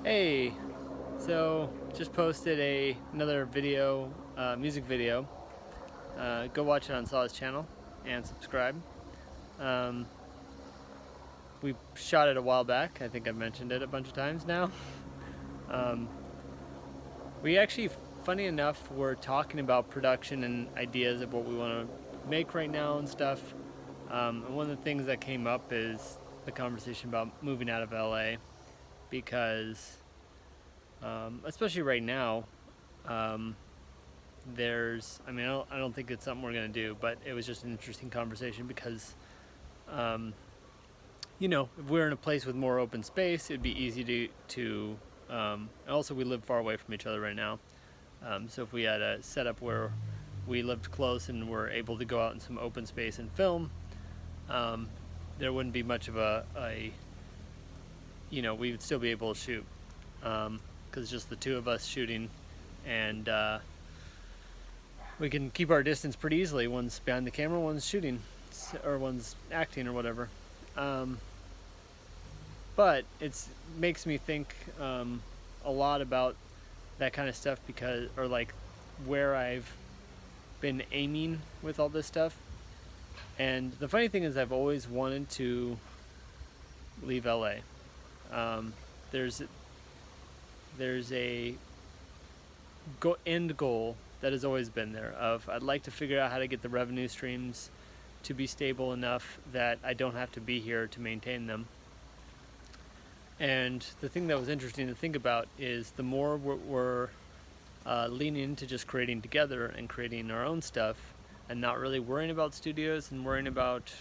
Hey, so just posted another video, music video. Go watch it on Saw's channel and subscribe. Um, we shot it a while back. I think I've mentioned it a bunch of times now. Um, we actually, funny enough, were talking about production and ideas of what we want to make right now and stuff. And one of the things that came up is the conversation about moving out of LA because, especially right now, um, I don't think it's something we're going to do, but it was just an interesting conversation because, um, if we're in a place with more open space, it'd be easy also we live far away from each other right now. So if we had a setup where we lived close and were able to go out in some open space and film, um, there wouldn't be much of we would still be able to shoot, because it's just the two of us shooting, and we can keep our distance pretty easily. One's behind the camera, one's shooting, or one's acting or whatever. But it makes me think a lot about that kind of stuff or like where I've been aiming with all this stuff. And the funny thing is, I've always wanted to leave LA. There's a end goal that has always been there of I'd like to figure out how to get the revenue streams to be stable enough that I don't have to be here to maintain them. And the thing that was interesting to think about is the more we're leaning into just creating together and creating our own stuff and not really worrying about studios and worrying about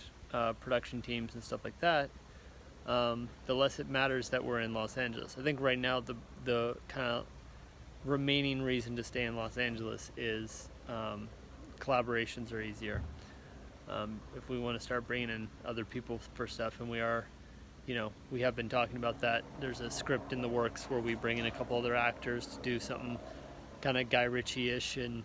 production teams and stuff like that, the less it matters that we're in Los Angeles. I think right now the kind of remaining reason to stay in Los Angeles is collaborations are easier. If we want to start bringing in other people for stuff, and we have been talking about that. There's a script in the works where we bring in a couple other actors to do something kind of Guy Ritchie-ish in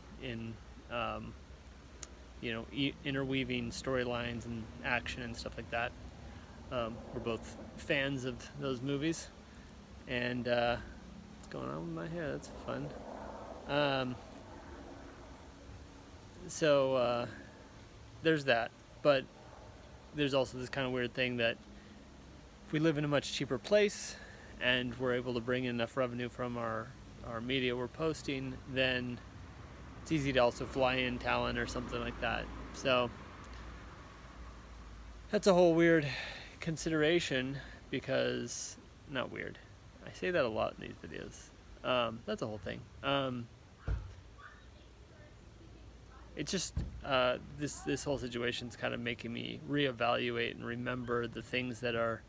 interweaving storylines and action and stuff like that. We're both fans of those movies, and what's going on with my hair? That's fun. So there's that, but there's also this kind of weird thing that if we live in a much cheaper place and we're able to bring in enough revenue from our media we're posting, then it's easy to also fly in talent or something like that. So that's a whole weird consideration because, not weird, I say that a lot in these videos. That's a whole thing. It's just this whole situation's kind of making me reevaluate and remember the things that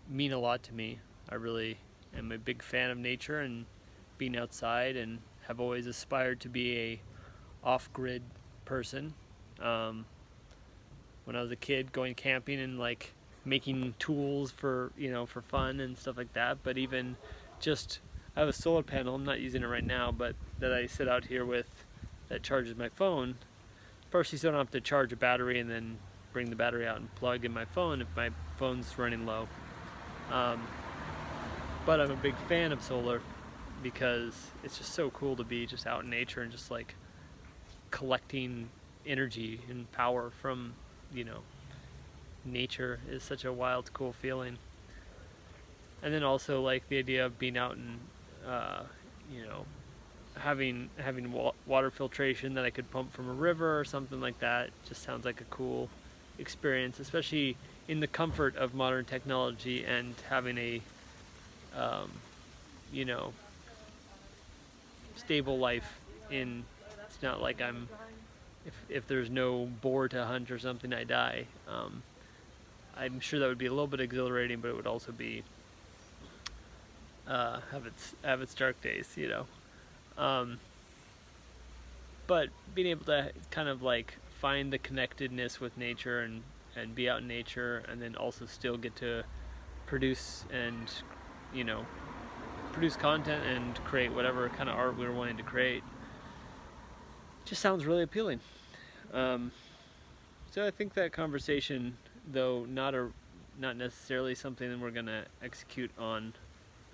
mean a lot to me. I really am a big fan of nature and being outside, and have always aspired to be a off-grid person. When I was a kid, going camping and like making tools for fun and stuff like that. But even just, I have a solar panel. I'm not using it right now, but that I sit out here with that charges my phone. First, you still don't have to charge a battery and then bring the battery out and plug in my phone if my phone's running low. But I'm a big fan of solar because it's just so cool to be just out in nature and just like collecting energy and power from nature is such a wild, cool feeling. And then also like the idea of being out and having water filtration that I could pump from a river or something like that just sounds like a cool experience, especially in the comfort of modern technology and having a stable life. It's not like if there's no boar to hunt or something, I die. I'm sure that would be a little bit exhilarating, but it would also be have its dark days, but being able to kind of like find the connectedness with nature and be out in nature, and then also still get to produce and produce content and create whatever kind of art we were wanting to create, just sounds really appealing. So I think that conversation, though not necessarily something that we're going to execute on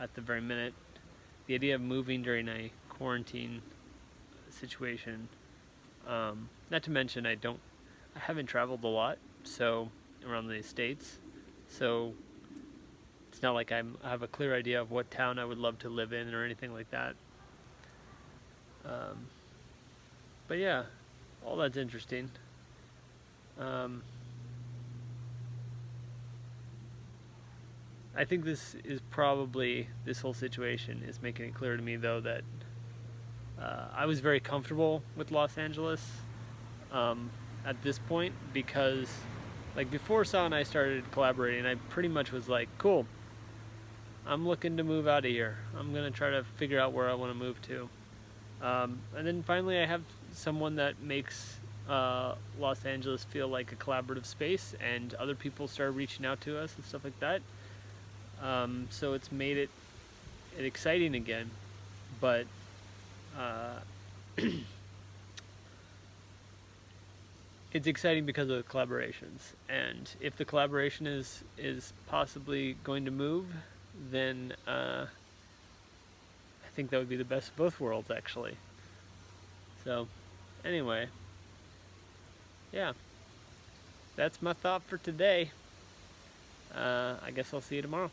at the very minute. The idea of moving during a quarantine situation, not to mention I haven't traveled a lot, so around the States, so it's not like I have a clear idea of what town I would love to live in or anything like that. Um, but yeah, all that's interesting. Um, I think this whole situation is making it clear to me, though, that I was very comfortable with Los Angeles at this point, because like before Saw and I started collaborating, I pretty much was like, cool, I'm looking to move out of here. I'm going to try to figure out where I want to move to. And then finally I have someone that makes Los Angeles feel like a collaborative space, and other people started reaching out to us and stuff like that. So it's made it exciting again, but it's exciting because of the collaborations. And if the collaboration is possibly going to move, then I think that would be the best of both worlds, actually. So, anyway, yeah, that's my thought for today. I guess I'll see you tomorrow.